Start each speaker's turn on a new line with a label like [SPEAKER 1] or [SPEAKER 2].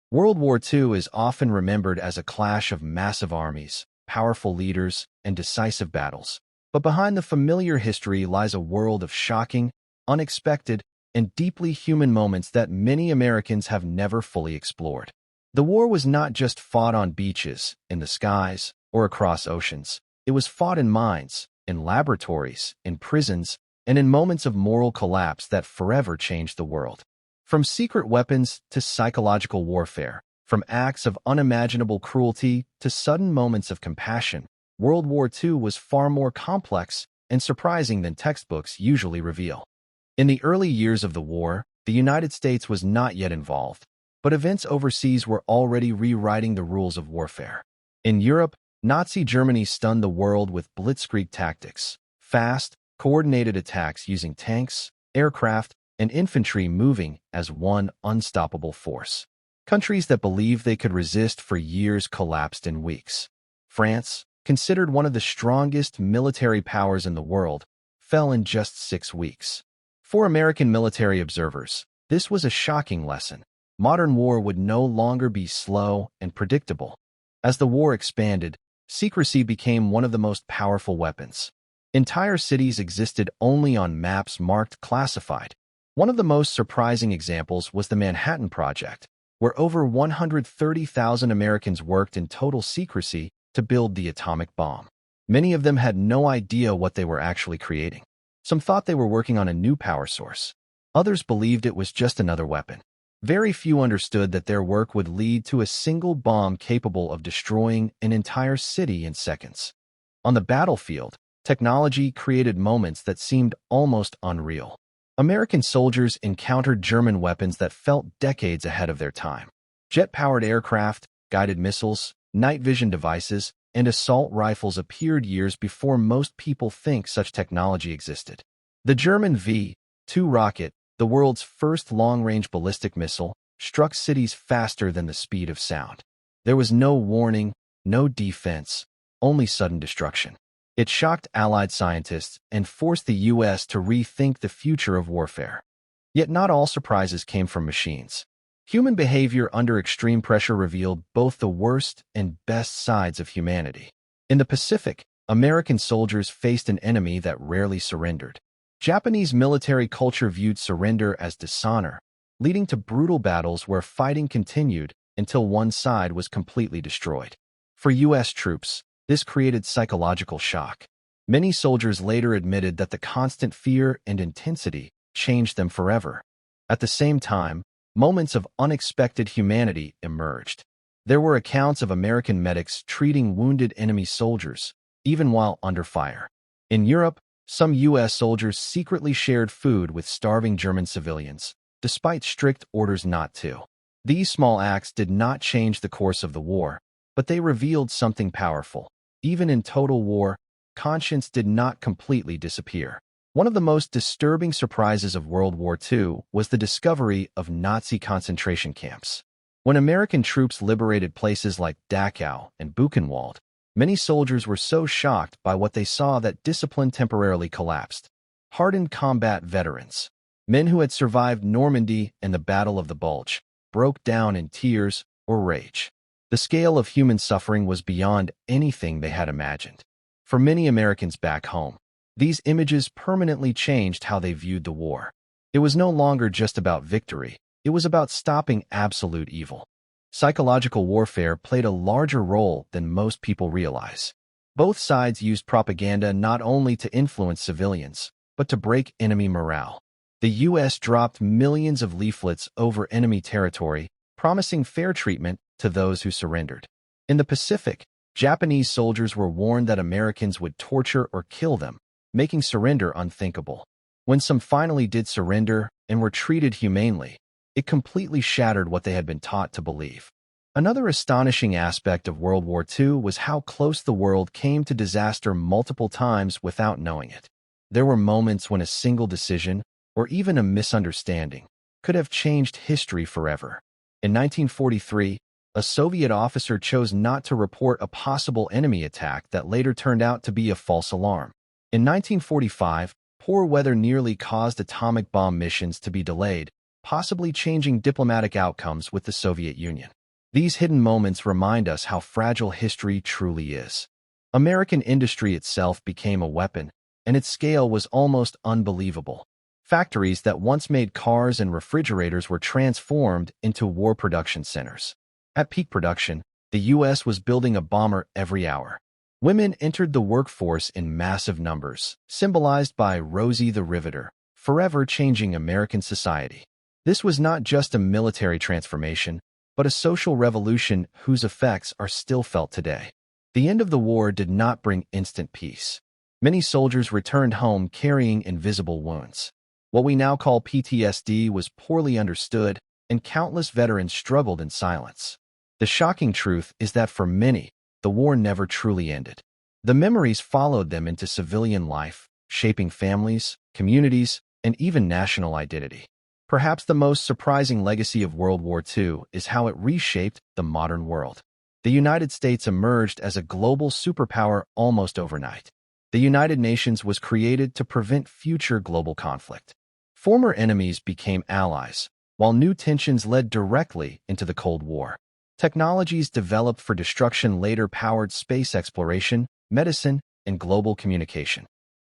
[SPEAKER 1] World War II is often remembered as a clash of massive armies, powerful leaders, and decisive battles. But behind the familiar history lies a world of shocking, unexpected, and deeply human moments that many Americans have never fully explored. The war was not just fought on beaches, in the skies, or across oceans. It was fought in mines, in laboratories, in prisons, and in moments of moral collapse that forever changed the world. From secret weapons to psychological warfare, from acts of unimaginable cruelty to sudden moments of compassion, World War II was far more complex and surprising than textbooks usually reveal. In the early years of the war, the United States was not yet involved, but events overseas were already rewriting the rules of warfare. In Europe, Nazi Germany stunned the world with blitzkrieg tactics, fast, coordinated attacks using tanks, aircraft, and infantry moving as one unstoppable force. Countries that believed they could resist for years collapsed in weeks. France, considered one of the strongest military powers in the world, fell in just 6 weeks. For American military observers, this was a shocking lesson. Modern war would no longer be slow and predictable. As the war expanded, secrecy became one of the most powerful weapons. Entire cities existed only on maps marked classified. One of the most surprising examples was the Manhattan Project, where over 130,000 Americans worked in total secrecy to build the atomic bomb. Many of them had no idea what they were actually creating. Some thought they were working on a new power source. Others believed it was just another weapon. Very few understood that their work would lead to a single bomb capable of destroying an entire city in seconds. On the battlefield, technology created moments that seemed almost unreal. American soldiers encountered German weapons that felt decades ahead of their time. Jet-powered aircraft, guided missiles, night vision devices, and assault rifles appeared years before most people think such technology existed. The German V-2 rocket, the world's first long-range ballistic missile, struck cities faster than the speed of sound. There was no warning, no defense, only sudden destruction. It shocked Allied scientists and forced the U.S. to rethink the future of warfare. Yet not all surprises came from machines. Human behavior under extreme pressure revealed both the worst and best sides of humanity. In the Pacific, American soldiers faced an enemy that rarely surrendered. Japanese military culture viewed surrender as dishonor, leading to brutal battles where fighting continued until one side was completely destroyed. For U.S. troops, this created psychological shock. Many soldiers later admitted that the constant fear and intensity changed them forever. At the same time, moments of unexpected humanity emerged. There were accounts of American medics treating wounded enemy soldiers, even while under fire. In Europe, some U.S. soldiers secretly shared food with starving German civilians, despite strict orders not to. These small acts did not change the course of the war, but they revealed something powerful. Even in total war, conscience did not completely disappear. One of the most disturbing surprises of World War II was the discovery of Nazi concentration camps. When American troops liberated places like Dachau and Buchenwald, many soldiers were so shocked by what they saw that discipline temporarily collapsed. Hardened combat veterans, men who had survived Normandy and the Battle of the Bulge, broke down in tears or rage. The scale of human suffering was beyond anything they had imagined. For many Americans back home, these images permanently changed how they viewed the war. It was no longer just about victory, it was about stopping absolute evil. Psychological warfare played a larger role than most people realize. Both sides used propaganda not only to influence civilians, but to break enemy morale. The U.S. dropped millions of leaflets over enemy territory, promising fair treatment to those who surrendered. In the Pacific, Japanese soldiers were warned that Americans would torture or kill them, making surrender unthinkable. When some finally did surrender and were treated humanely, it completely shattered what they had been taught to believe. Another astonishing aspect of World War II was how close the world came to disaster multiple times without knowing it. There were moments when a single decision, or even a misunderstanding, could have changed history forever. In 1943, a Soviet officer chose not to report a possible enemy attack that later turned out to be a false alarm. In 1945, poor weather nearly caused atomic bomb missions to be delayed, possibly changing diplomatic outcomes with the Soviet Union. These hidden moments remind us how fragile history truly is. American industry itself became a weapon, and its scale was almost unbelievable. Factories that once made cars and refrigerators were transformed into war production centers. At peak production, the U.S. was building a bomber every hour. Women entered the workforce in massive numbers, symbolized by Rosie the Riveter, forever changing American society. This was not just a military transformation, but a social revolution whose effects are still felt today. The end of the war did not bring instant peace. Many soldiers returned home carrying invisible wounds. What we now call PTSD was poorly understood, and countless veterans struggled in silence. The shocking truth is that for many, the war never truly ended. The memories followed them into civilian life, shaping families, communities, and even national identity. Perhaps the most surprising legacy of World War II is how it reshaped the modern world. The United States emerged as a global superpower almost overnight. The United Nations was created to prevent future global conflict. Former enemies became allies, while new tensions led directly into the Cold War. Technologies developed for destruction later powered space exploration, medicine, and global communication.